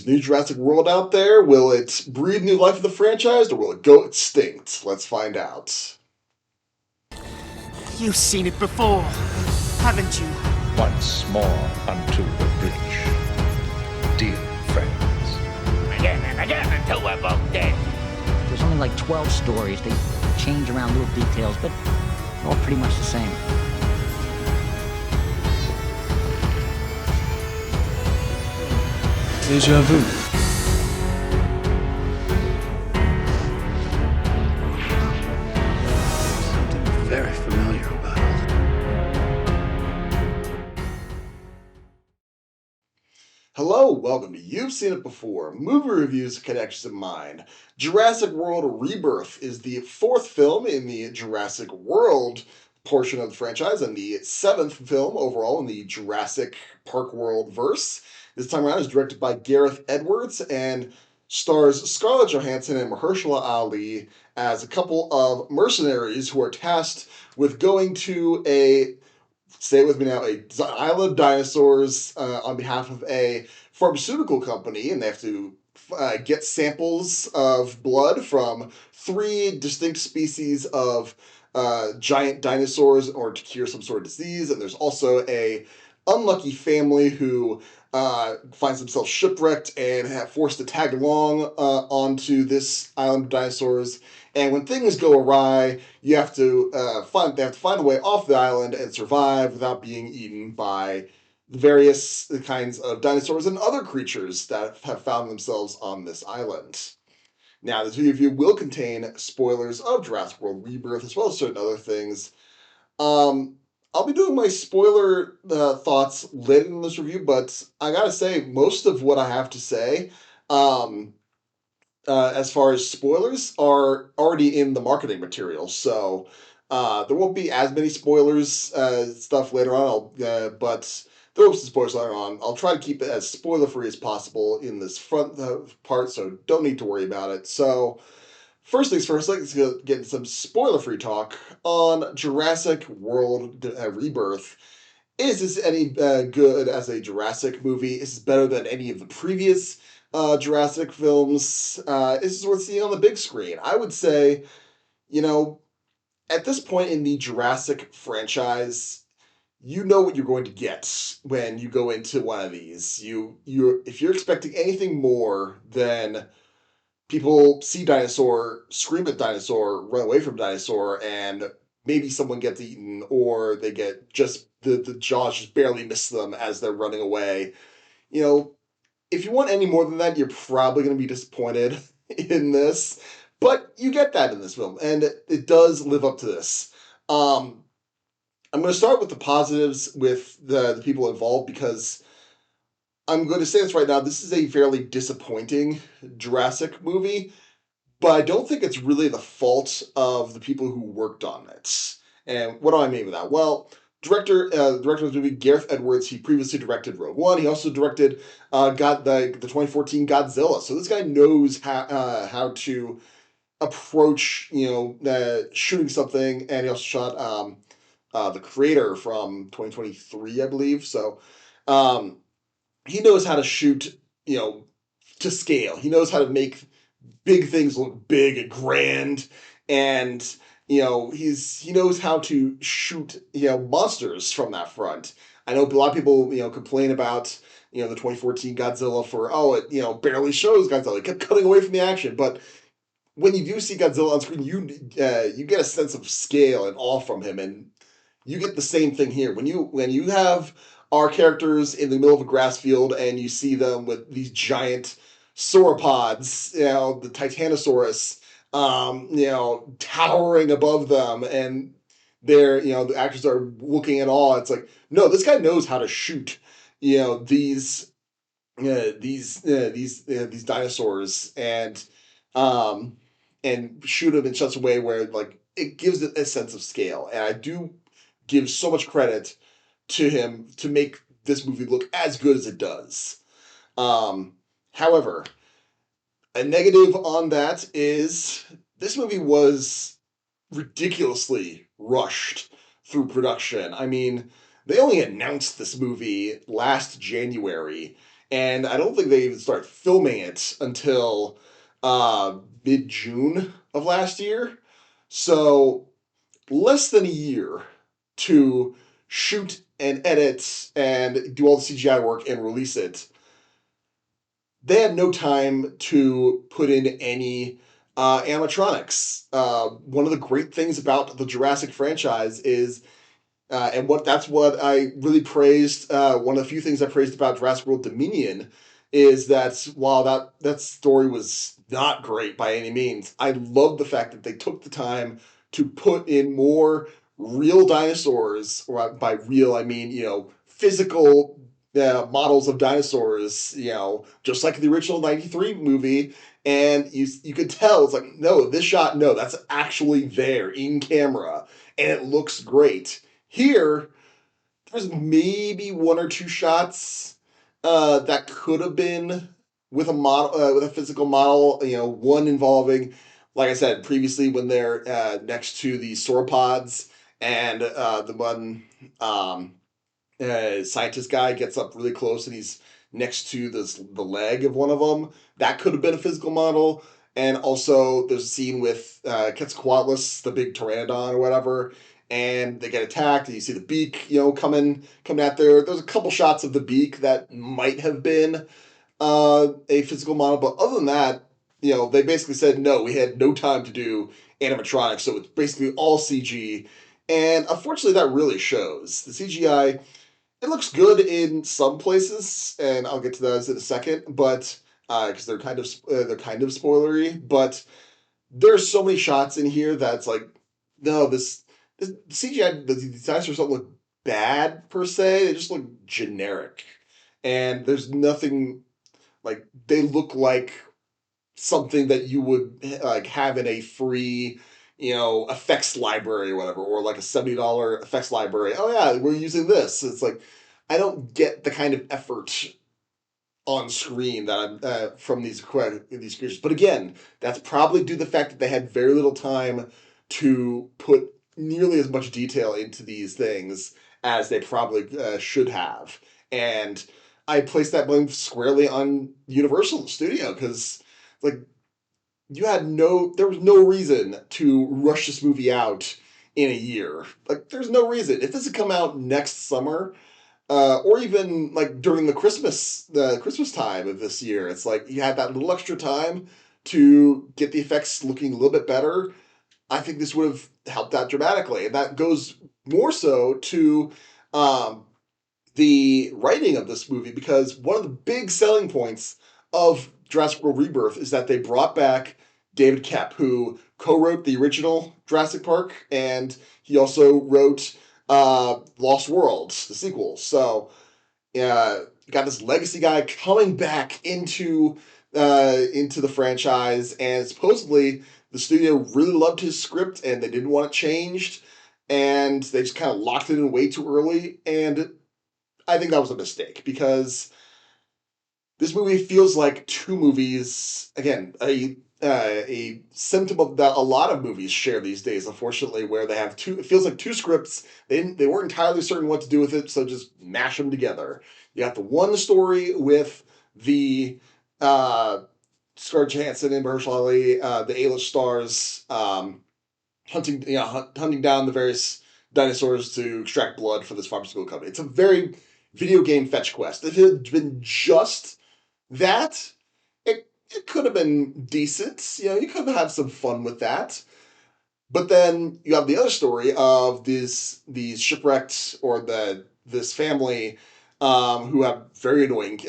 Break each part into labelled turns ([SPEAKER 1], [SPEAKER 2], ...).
[SPEAKER 1] There's a new Jurassic World out there. Will it breathe new life in the franchise, or will it go extinct? Let's find out.
[SPEAKER 2] You've seen it before, haven't you?
[SPEAKER 3] Once more unto the bridge, dear friends.
[SPEAKER 4] Again and again until we're both dead.
[SPEAKER 5] There's only like 12 stories. They change around little details, but they're all pretty much the same.
[SPEAKER 6] Deja vu. Something very familiar about it.
[SPEAKER 1] Hello, welcome to You've Seen It Before, movie reviews and connections in mind. Jurassic World Rebirth is the fourth film in the Jurassic World portion of the franchise and the seventh film overall in the Jurassic Park World verse. This time around is directed by Gareth Edwards and stars Scarlett Johansson and Mahershala Ali as a couple of mercenaries who are tasked with going to say it with me now, an island of dinosaurs on behalf of a pharmaceutical company, and they have to get samples of blood from three distinct species of giant dinosaurs in order to cure some sort of disease. And there's also a unlucky family who finds themselves shipwrecked and forced to tag along onto this island of dinosaurs. And when things go awry, they have to find a way off the island and survive without being eaten by various kinds of dinosaurs and other creatures that have found themselves on this island. Now, this review will contain spoilers of Jurassic World Rebirth as well as certain other things. I'll be doing my spoiler thoughts later in this review, but I gotta say, most of what I have to say, as far as spoilers, are already in the marketing material. So there won't be as many spoilers stuff later on, but there will be some spoilers later on. I'll try to keep it as spoiler-free as possible in this front part, so don't need to worry about it. So first things first, let's get into some spoiler-free talk on Jurassic World Rebirth. Is this any good as a Jurassic movie? Is this better than any of the previous Jurassic films? Is this worth seeing on the big screen? I would say, at this point in the Jurassic franchise, you know what you're going to get when you go into one of these. If you're expecting anything more than people see dinosaur, scream at dinosaur, run away from dinosaur, and maybe someone gets eaten, or they get just the jaws just barely miss them as they're running away. If you want any more than that, you're probably going to be disappointed in this. But you get that in this film, and it does live up to this. I'm going to start with the positives with the people involved, because I'm going to say this right now. This is a fairly disappointing Jurassic movie, but I don't think it's really the fault of the people who worked on it. And what do I mean by that? Well, the director of the movie, Gareth Edwards, he previously directed Rogue One. He also directed the 2014 Godzilla. So this guy knows how to approach shooting something, and he also shot The Creator from 2023, I believe. So he knows how to shoot, to scale. He knows how to make big things look big and grand, and he knows how to shoot monsters from that front. I know a lot of people complain about the 2014 Godzilla for it barely shows Godzilla. It kept cutting away from the action, but when you do see Godzilla on screen, you get a sense of scale and awe from him, and you get the same thing here when you have our characters in the middle of a grass field and you see them with these giant sauropods, the Titanosaurus, towering above them, and the actors are looking in awe. It's like, no, this guy knows how to shoot, these dinosaurs, and shoot them in such a way where it gives it a sense of scale. And I do give so much credit to him to make this movie look as good as it does. However, a negative on that is this movie was ridiculously rushed through production. I mean, they only announced this movie last January, and I don't think they even started filming it until mid-June of last year. So less than a year to shoot and edit and do all the CGI work and release it. They had no time to put in any animatronics. One of the great things about the Jurassic franchise is, and that's what I really praised. One of the few things I praised about Jurassic World Dominion is that while that story was not great by any means, I love the fact that they took the time to put in more real dinosaurs, or by real I mean physical models of dinosaurs, just like the original '93 movie. And you could tell it's like, no, this shot, no, that's actually there in camera, and it looks great. Here, there's maybe one or two shots that could have been with a model, with a physical model. One involving, like I said previously, when they're next to the sauropods, and the one scientist guy gets up really close and he's next to the leg of one of them. That could have been a physical model. And also, there's a scene with Quetzalcoatlus, the big pteranodon or whatever, and they get attacked, and you see the beak, coming out there. There's a couple shots of the beak that might have been a physical model, but other than that, they basically said no. We had no time to do animatronics, so it's basically all CG, and unfortunately, that really shows. The CGI, it looks good in some places, and I'll get to those in a second, but because they're kind of spoilery, but there's so many shots in here that's like, no, this CGI, the dinosaurs don't look bad per se. They just look generic, and there's nothing like they look like something that you would like have in a free, effects library or whatever, or like a $70 effects library. Oh yeah, we're using this. It's like I don't get the kind of effort on screen that I'm from these creatures. But again, that's probably due to the fact that they had very little time to put nearly as much detail into these things as they probably should have. And I place that blame squarely on Universal Studio, because like there was no reason to rush this movie out in a year. Like there's no reason. If this had come out next summer, or even like during the Christmas time of this year, it's like you had that little extra time to get the effects looking a little bit better. I think this would have helped out dramatically, and that goes more so to the writing of this movie, because one of the big selling points of Jurassic World Rebirth is that they brought back David Koepp, who co-wrote the original Jurassic Park, and he also wrote Lost World, the sequel. So, you got this legacy guy coming back into the franchise, and supposedly the studio really loved his script and they didn't want it changed, and they just kind of locked it in way too early. And I think that was a mistake, because this movie feels like two movies. Again, a symptom of that a lot of movies share these days, unfortunately, where they have two. It feels like two scripts. They weren't entirely certain what to do with it, so just mash them together. You got the one story with the Scarlett Johansson and Mahershala Ali, the A-list stars, hunting down the various dinosaurs to extract blood for this pharmaceutical company. It's a very video game fetch quest. If it had been just that, it could have been decent. You could have had some fun with that. But then you have the other story of these shipwrecked, or this family who have very annoying.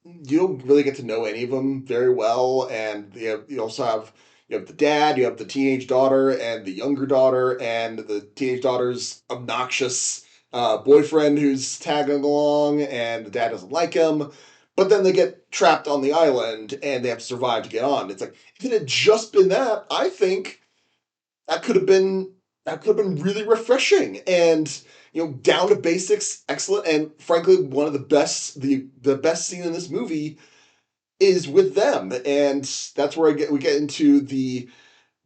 [SPEAKER 1] You don't really get to know any of them very well, and you also have the dad, you have the teenage daughter, and the younger daughter, and the teenage daughter's obnoxious boyfriend who's tagging along, and the dad doesn't like him. But then they get trapped on the island, and they have to survive to get on. It's like, if it had just been that, I think that could have been really refreshing, and down to basics, excellent. And frankly, one of the best scene in this movie is with them, and that's where we get into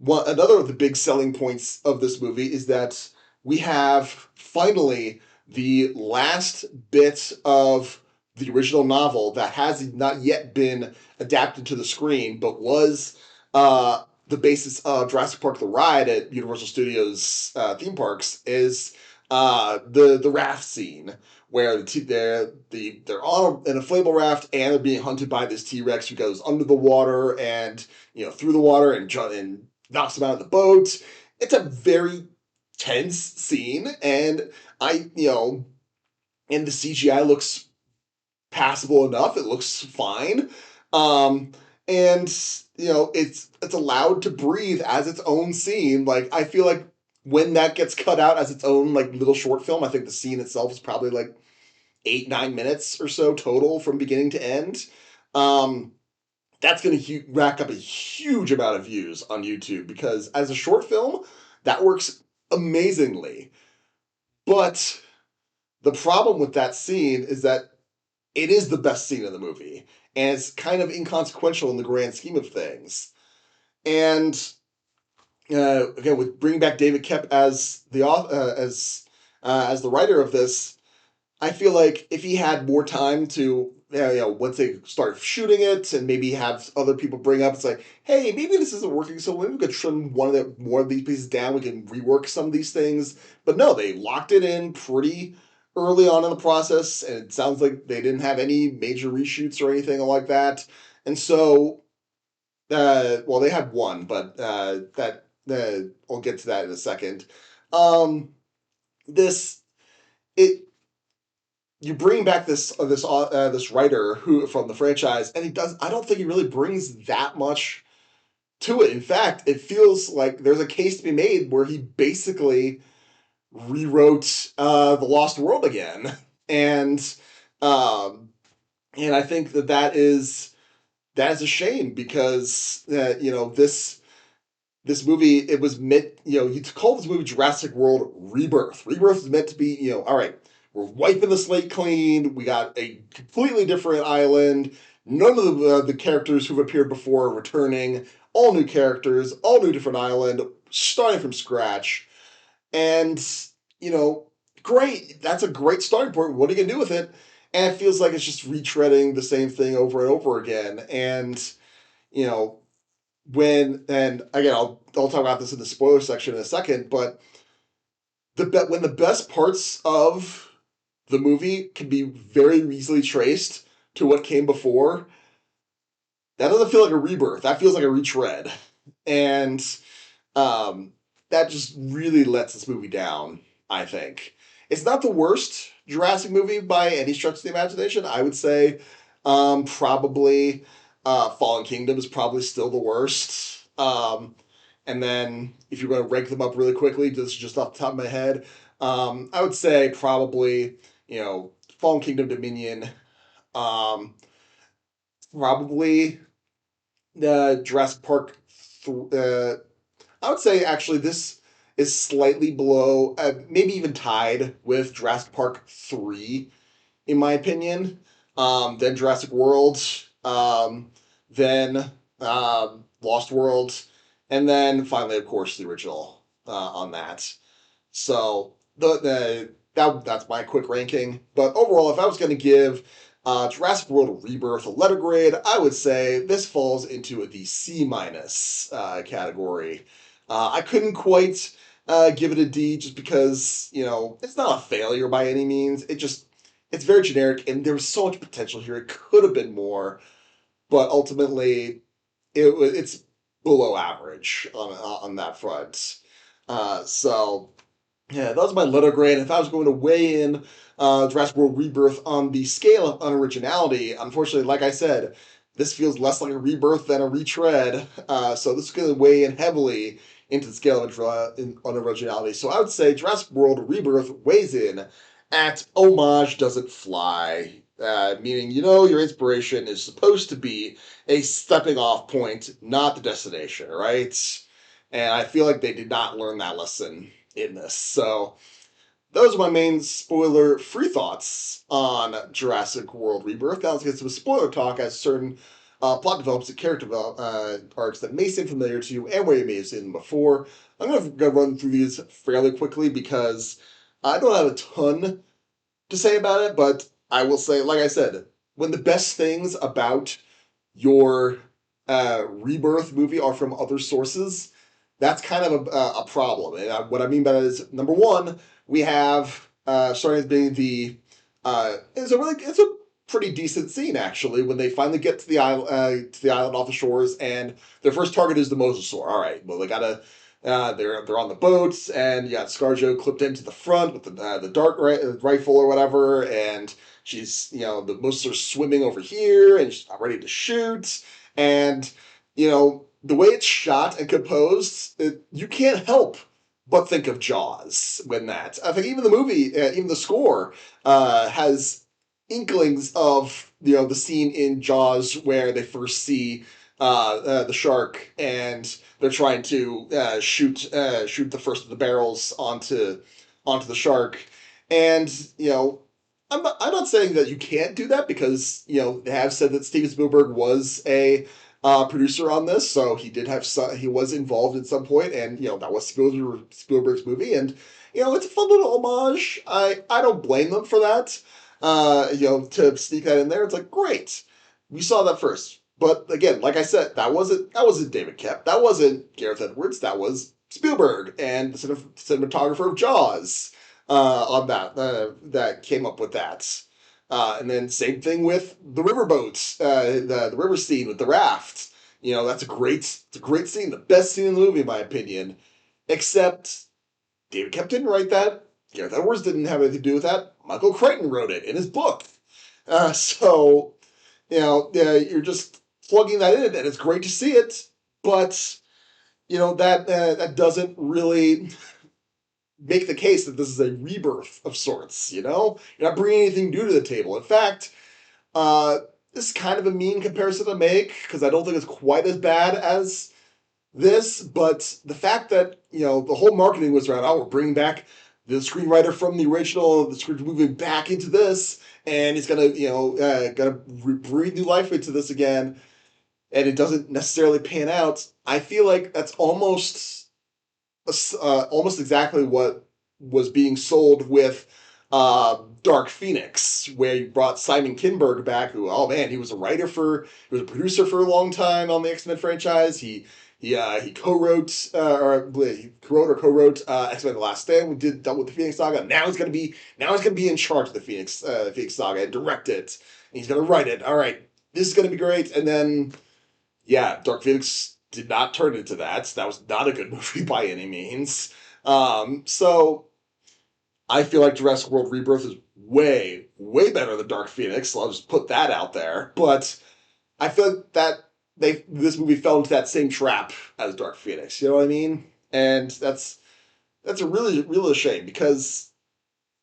[SPEAKER 1] another of the big selling points of this movie, is that we have finally the last bit of the original novel that has not yet been adapted to the screen, but was the basis of Jurassic Park: The Ride at Universal Studios theme parks, is the raft scene where they're on an inflatable raft and they're being hunted by this T-Rex who goes under the water and through the water and knocks them out of the boat. It's a very tense scene, and and the CGI looks passable enough. It looks fine. And it's allowed to breathe as its own scene. Like, I feel like when that gets cut out as its own like little short film, I think the scene itself is probably like 8-9 minutes or so total from beginning to end. That's going to rack up a huge amount of views on YouTube because as a short film, that works amazingly. But the problem with that scene is that it is the best scene in the movie, and it's kind of inconsequential in the grand scheme of things. And again, with bringing back David Koepp as the as the writer of this, I feel like if he had more time to, once they start shooting it and maybe have other people bring up, it's like, hey, maybe this isn't working, so maybe we could trim more of these pieces down. We can rework some of these things. But no, they locked it in pretty early on in the process, and it sounds like they didn't have any major reshoots or anything like that. And so, well, they had one, but I'll get to that in a second. This it you bring back this writer who from the franchise, and he does. I don't think he really brings that much to it. In fact, it feels like there's a case to be made where he basically rewrote the Lost World again, and I think that is a shame because this movie, it was meant, you call this movie Jurassic World Rebirth. Rebirth is meant to be, all right, we're wiping the slate clean. We got a completely different island. None of the characters who've appeared before are returning. All new characters, all new different island, starting from scratch. And, great. That's a great starting point. What are you going to do with it? And it feels like it's just retreading the same thing over and over again. And, and again, I'll talk about this in the spoiler section in a second, but when the best parts of the movie can be very easily traced to what came before, that doesn't feel like a rebirth. That feels like a retread. And that just really lets this movie down, I think. It's not the worst Jurassic movie by any stretch of the imagination. I would say probably Fallen Kingdom is probably still the worst. And then if you're going to rank them up really quickly, this is just off the top of my head, I would say probably, Fallen Kingdom, Dominion, probably Jurassic Park. I would say actually this is slightly below, maybe even tied with Jurassic Park 3, in my opinion. Then Jurassic World, then Lost World, and then finally, of course, the original on that. So that's my quick ranking. But overall, if I was going to give Jurassic World Rebirth a letter grade, I would say this falls into the C- category. I couldn't quite give it a D just because, it's not a failure by any means. It's very generic, and there was so much potential here. It could have been more, but ultimately, it's below average on that front. So, yeah, that was my letter grade. If I was going to weigh in Jurassic World Rebirth on the scale of unoriginality, unfortunately, like I said, this feels less like a rebirth than a retread. So this is going to weigh in heavily into the scale of unoriginality. So I would say Jurassic World Rebirth weighs in at homage doesn't fly. Meaning, your inspiration is supposed to be a stepping off point, not the destination, right? And I feel like they did not learn that lesson in this. So those are my main spoiler-free thoughts on Jurassic World Rebirth. Now let's get some spoiler talk as certain plot developments and character arcs that may seem familiar to you and where you may have seen them before. I'm going to run through these fairly quickly because I don't have a ton to say about it, but I will say, like I said, when the best things about your Rebirth movie are from other sources, that's kind of a problem. And what I mean by that is, number one, we have starting as being it's a pretty decent scene actually when they finally get to the island off the shores, and their first target is the mosasaur. All right, well they gotta. They're on the boats, and you got ScarJo clipped into the front with the dart rifle or whatever, and she's the mosasaur's swimming over here, and she's ready to shoot, and the way it's shot and composed, you can't help but think of Jaws when that. I think even the movie, even the score, has inklings of the scene in Jaws where they first see the shark, and they're trying to shoot the first of the barrels onto the shark, and I'm not saying that you can't do that because they have said that Steven Spielberg was a producer on this, so he was involved at some point, and that was Spielberg's movie, and it's a fun little homage. I don't blame them for that. To sneak that in there, it's like great. We saw that first, but again, like I said, that wasn't David Koepp, that wasn't Gareth Edwards, that was Spielberg and the cinematographer of Jaws on that came up with that. And then same thing with the riverboats, the river scene with the raft. That's a great scene, the best scene in the movie in my opinion. Except David Koepp didn't write that. Gareth Edwards didn't have anything to do with that. Michael Crichton wrote it in his book. So you're just plugging that in, and it's great to see it, but that doesn't really make the case that this is a rebirth of sorts. You're not bringing anything new to the table. In fact, this is kind of a mean comparison to make because I don't think it's quite as bad as this. But the fact that the whole marketing was around, we're bringing back the screenwriter from the original, the script moving back into this, and he's gonna breathe new life into this again, and it doesn't necessarily pan out. I feel like that's almost exactly what was being sold with Dark Phoenix, where you brought Simon Kinberg back, who, oh man, he was a producer for a long time on the X-Men franchise. He co-wrote or co-wrote X-Men: The Last Stand. We dealt with the Phoenix Saga. Now he's gonna be in charge of the Phoenix Saga and direct it. And he's gonna write it. All right, this is gonna be great. And then, yeah, Dark Phoenix did not turn into that. That was not a good movie by any means. So I feel like Jurassic World Rebirth is way, way better than Dark Phoenix. So I'll just put that out there. But I feel like that this movie fell into that same trap as Dark Phoenix. You know what I mean? And that's a really shame because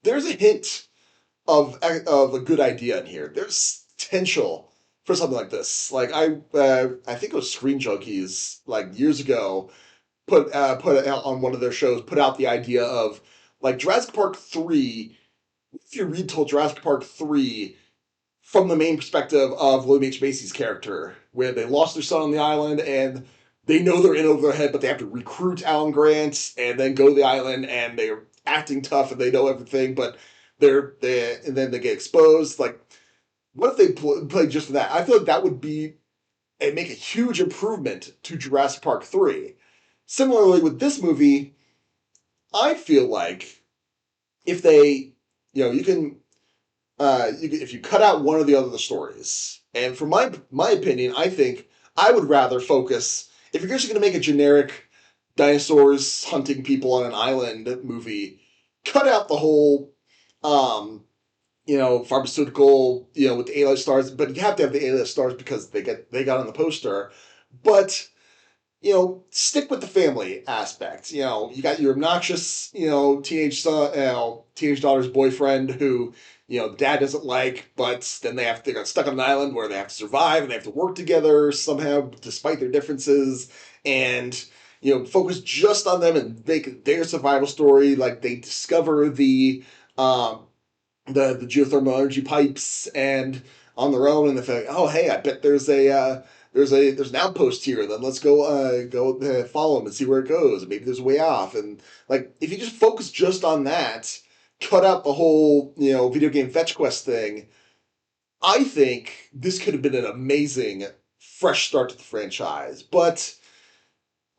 [SPEAKER 1] there's a hint of a good idea in here. There's potential for something like this. Like I think it was Screen Junkies like years ago put out on one of their shows, put out the idea of like Jurassic Park 3. If you retold Jurassic Park 3 from the main perspective of William H. Macy's character, where they lost their son on the island and they know they're in over their head, but they have to recruit Alan Grant and then go to the island, and they're acting tough and they know everything, but and then they get exposed. Like, what if they play just that? I feel like that would be and make a huge improvement to Jurassic Park 3. Similarly with this movie, I feel like if they, if you cut out one or the other of the stories, and for my opinion, I think I would rather focus, if you're just going to make a generic dinosaurs hunting people on an island movie, cut out the whole, pharmaceutical, with the A-list stars, but you have to have the A-list stars because they got on the poster, but stick with the family aspect. You got your obnoxious, teenage son, teenage daughter's boyfriend who, the dad doesn't like, but then they got stuck on an island where they have to survive and they have to work together somehow despite their differences, and focus just on them and make their survival story. Like they discover the geothermal energy pipes and on their own, and they think, oh hey, I bet there's an outpost here. Then let's go follow them and see where it goes. And maybe there's a way off. And like if you just focus just on that, cut out the whole, video game fetch quest thing, I think this could have been an amazing fresh start to the franchise. But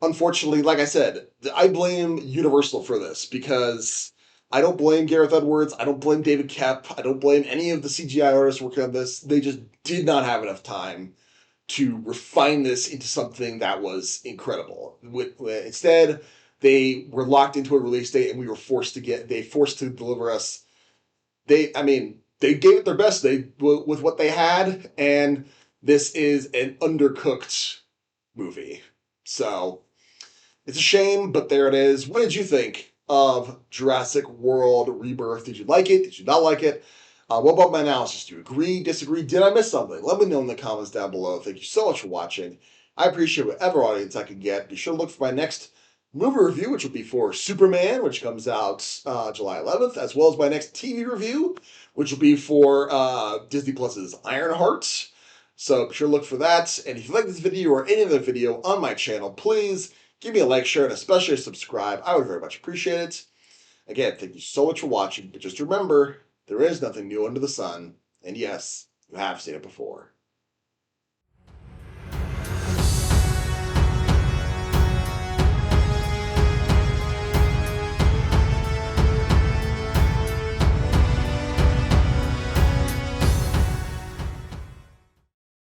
[SPEAKER 1] unfortunately, like I said, I blame Universal for this because I don't blame Gareth Edwards. I don't blame David Kep. I don't blame any of the CGI artists working on this. They just did not have enough time to refine this into something that was incredible. Instead, they were locked into a release date, and we were forced to deliver us. They gave it their best. With what they had, and this is an undercooked movie. So it's a shame, but there it is. What did you think of Jurassic World Rebirth? Did you like it? Did you not like it? What about my analysis? Do you agree, disagree? Did I miss something? Let me know in the comments down below. Thank you so much for watching. I appreciate whatever audience I can get. Be sure to look for my next movie review, which will be for Superman, which comes out July 11th, as well as my next TV review, which will be for Disney Plus's Ironheart. So be sure to look for that. And if you like this video or any other video on my channel, please give me a like, share, and especially a subscribe. I would very much appreciate it. Again, thank you so much for watching. But just remember, there is nothing new under the sun. And yes, you have seen it before.